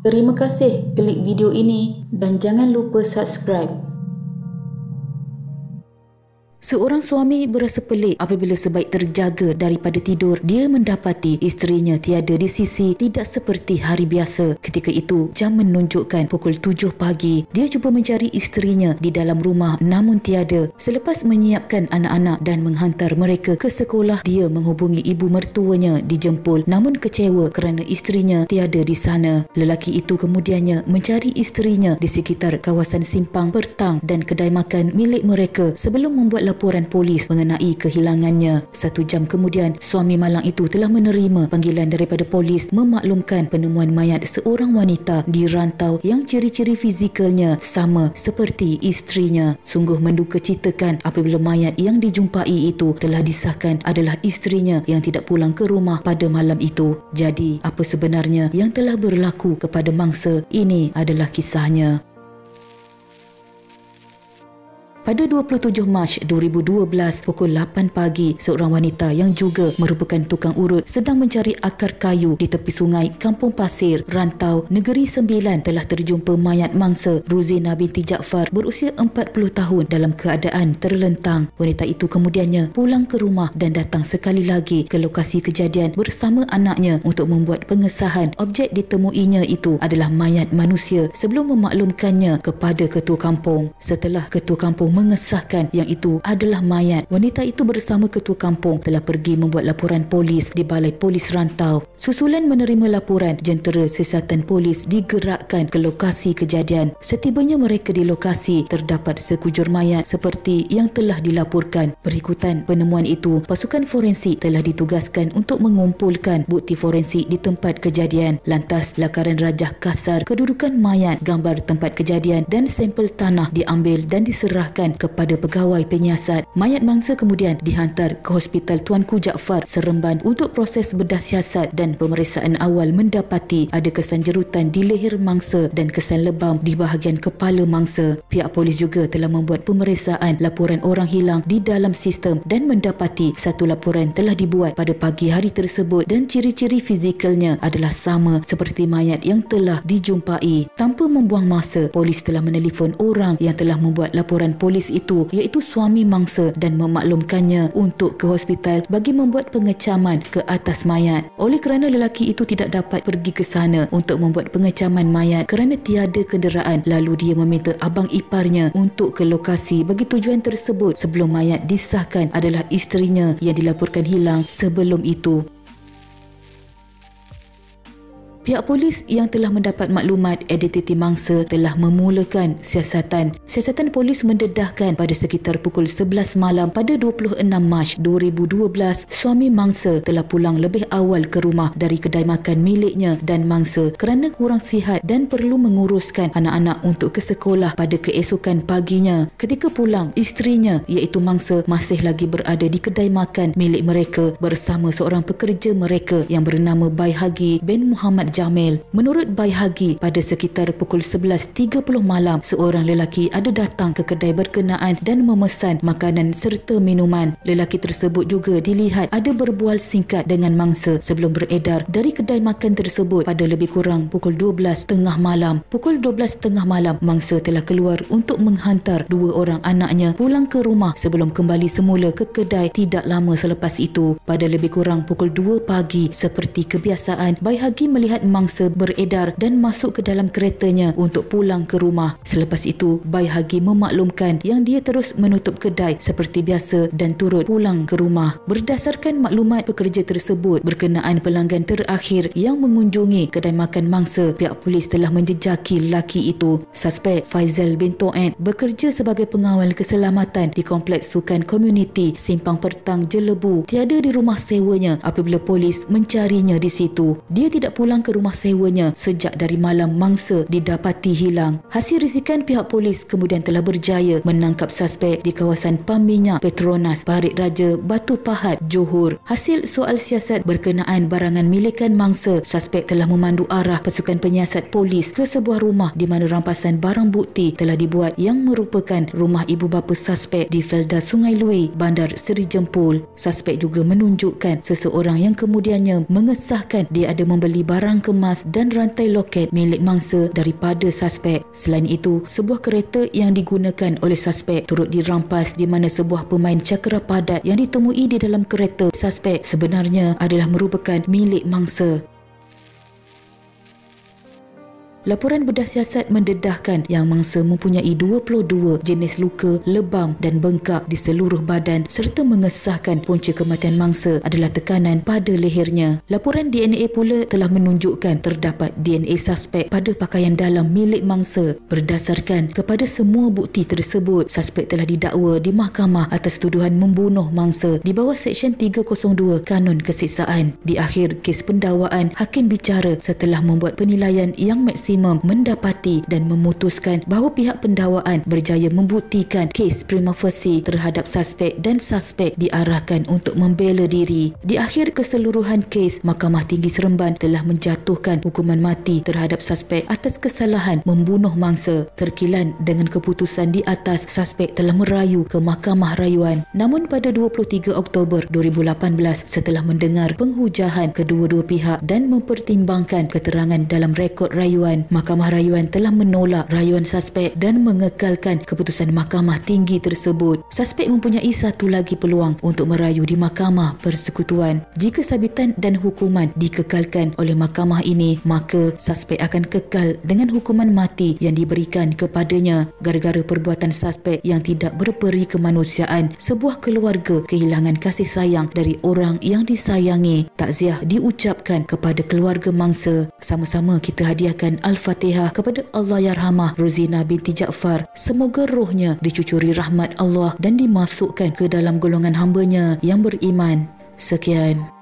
Terima kasih klik video ini dan jangan lupa subscribe. Seorang suami berasa pelik apabila sebaik terjaga daripada tidur, dia mendapati isterinya tiada di sisi, tidak seperti hari biasa. Ketika itu, jam menunjukkan pukul 7 pagi. Dia cuba mencari isterinya di dalam rumah namun tiada. Selepas menyiapkan anak-anak dan menghantar mereka ke sekolah, dia menghubungi ibu mertuanya di Jempol namun kecewa kerana isterinya tiada di sana. Lelaki itu kemudiannya mencari isterinya di sekitar kawasan Simpang Pertang dan kedai makan milik mereka sebelum membuat laporan polis mengenai kehilangannya. 1 jam kemudian, suami malang itu telah menerima panggilan daripada polis memaklumkan penemuan mayat seorang wanita di rantau yang ciri-ciri fizikalnya sama seperti isterinya. Sungguh mendukacitakan apabila mayat yang dijumpai itu telah disahkan adalah isterinya yang tidak pulang ke rumah pada malam itu. Jadi, apa sebenarnya yang telah berlaku kepada mangsa? Ini adalah kisahnya. Pada 27 Mac 2012 pukul 8 pagi, seorang wanita yang juga merupakan tukang urut sedang mencari akar kayu di tepi sungai Kampung Pasir, Rantau, Negeri Sembilan telah terjumpa mayat mangsa Ruzina binti Jaafar berusia 40 tahun dalam keadaan terlentang. Wanita itu kemudiannya pulang ke rumah dan datang sekali lagi ke lokasi kejadian bersama anaknya untuk membuat pengesahan objek ditemuinya itu adalah mayat manusia sebelum memaklumkannya kepada ketua kampung. Setelah ketua kampung mengesahkan yang itu adalah mayat, wanita itu bersama ketua kampung telah pergi membuat laporan polis di Balai Polis Rantau. Susulan menerima laporan, jentera siasatan polis digerakkan ke lokasi kejadian. Setibanya mereka di lokasi, terdapat sekujur mayat seperti yang telah dilaporkan. Berikutan penemuan itu, pasukan forensik telah ditugaskan untuk mengumpulkan bukti forensik di tempat kejadian. Lantas, lakaran rajah kasar kedudukan mayat, gambar tempat kejadian dan sampel tanah diambil dan diserahkan kepada pegawai penyiasat. Mayat mangsa kemudian dihantar ke Hospital Tuanku Jaafar, Seremban untuk proses bedah siasat dan pemeriksaan awal mendapati ada kesan jerutan di leher mangsa dan kesan lebam di bahagian kepala mangsa. Pihak polis juga telah membuat pemeriksaan laporan orang hilang di dalam sistem dan mendapati satu laporan telah dibuat pada pagi hari tersebut dan ciri-ciri fizikalnya adalah sama seperti mayat yang telah dijumpai. Tanpa membuang masa, polis telah menelefon orang yang telah membuat laporan polis itu, iaitu suami mangsa, dan memaklumkannya untuk ke hospital bagi membuat pengecaman ke atas mayat. Oleh kerana lelaki itu tidak dapat pergi ke sana untuk membuat pengecaman mayat kerana tiada kenderaan, lalu dia meminta abang iparnya untuk ke lokasi bagi tujuan tersebut sebelum mayat disahkan adalah isterinya yang dilaporkan hilang sebelum itu. Pihak polis yang telah mendapat maklumat identiti mangsa telah memulakan siasatan. Siasatan polis mendedahkan pada sekitar pukul 11 malam pada 26 Mac 2012, suami mangsa telah pulang lebih awal ke rumah dari kedai makan miliknya dan mangsa kerana kurang sihat dan perlu menguruskan anak-anak untuk ke sekolah pada keesokan paginya. Ketika pulang, isterinya iaitu mangsa masih lagi berada di kedai makan milik mereka bersama seorang pekerja mereka yang bernama Baihagi bin Muhammad Jamil. Menurut Baihagi, pada sekitar pukul 11.30 malam, seorang lelaki ada datang ke kedai berkenaan dan memesan makanan serta minuman. Lelaki tersebut juga dilihat ada berbual singkat dengan mangsa sebelum beredar dari kedai makan tersebut pada lebih kurang pukul 12.30 malam. Pukul 12.30 malam, mangsa telah keluar untuk menghantar 2 orang anaknya pulang ke rumah sebelum kembali semula ke kedai tidak lama selepas itu. Pada lebih kurang pukul 2 pagi, seperti kebiasaan, Baihagi melihat mangsa beredar dan masuk ke dalam keretanya untuk pulang ke rumah. Selepas itu, Baihagi memaklumkan yang dia terus menutup kedai seperti biasa dan turut pulang ke rumah. Berdasarkan maklumat pekerja tersebut berkenaan pelanggan terakhir yang mengunjungi kedai makan mangsa, pihak polis telah menjejaki lelaki itu. Suspek Faizal bin Toet bekerja sebagai pengawal keselamatan di Kompleks Sukan Komuniti Simpang Pertang, Jelebu. Tiada di rumah sewanya apabila polis mencarinya di situ. Dia tidak pulang ke rumah sewanya sejak dari malam mangsa didapati hilang. Hasil risikan pihak polis kemudian telah berjaya menangkap suspek di kawasan Pam Minyak Petronas, Parit Raja, Batu Pahat, Johor. Hasil soal siasat berkenaan barangan milikan mangsa, suspek telah memandu arah pasukan penyiasat polis ke sebuah rumah di mana rampasan barang bukti telah dibuat yang merupakan rumah ibu bapa suspek di Felda Sungai Lui, Bandar Seri Jempol. Suspek juga menunjukkan seseorang yang kemudiannya mengesahkan dia ada membeli barang barang kemas dan rantai loket milik mangsa daripada suspek. Selain itu, sebuah kereta yang digunakan oleh suspek turut dirampas di mana sebuah pemain cakera padat yang ditemui di dalam kereta suspek sebenarnya adalah merupakan milik mangsa. Laporan bedah siasat mendedahkan yang mangsa mempunyai 22 jenis luka, lebam dan bengkak di seluruh badan serta mengesahkan punca kematian mangsa adalah tekanan pada lehernya. Laporan DNA pula telah menunjukkan terdapat DNA suspek pada pakaian dalam milik mangsa. Berdasarkan kepada semua bukti tersebut, suspek telah didakwa di mahkamah atas tuduhan membunuh mangsa di bawah Seksyen 302 Kanun Keseksaan. Di akhir kes pendakwaan, hakim bicara setelah membuat penilaian yang maksimum mendapati dan memutuskan bahawa pihak pendakwaan berjaya membuktikan kes prima facie terhadap suspek dan suspek diarahkan untuk membela diri. Di akhir keseluruhan kes, Mahkamah Tinggi Seremban telah menjatuhkan hukuman mati terhadap suspek atas kesalahan membunuh mangsa. Terkilan dengan keputusan di atas, suspek telah merayu ke Mahkamah Rayuan. Namun pada 23 Oktober 2018, setelah mendengar penghujahan kedua-dua pihak dan mempertimbangkan keterangan dalam rekod rayuan, Mahkamah Rayuan telah menolak rayuan suspek dan mengekalkan keputusan Mahkamah Tinggi tersebut. Suspek mempunyai satu lagi peluang untuk merayu di Mahkamah Persekutuan. Jika sabitan dan hukuman dikekalkan oleh mahkamah ini, maka suspek akan kekal dengan hukuman mati yang diberikan kepadanya gara-gara perbuatan suspek yang tidak berperi kemanusiaan. Sebuah keluarga kehilangan kasih sayang dari orang yang disayangi. Takziah diucapkan kepada keluarga mangsa. Sama-sama kita hadiahkan Al-Fatihah kepada Allahyarhamah Rozina binti Jaafar. Semoga rohnya dicucuri rahmat Allah dan dimasukkan ke dalam golongan hamba-Nya yang beriman. Sekian.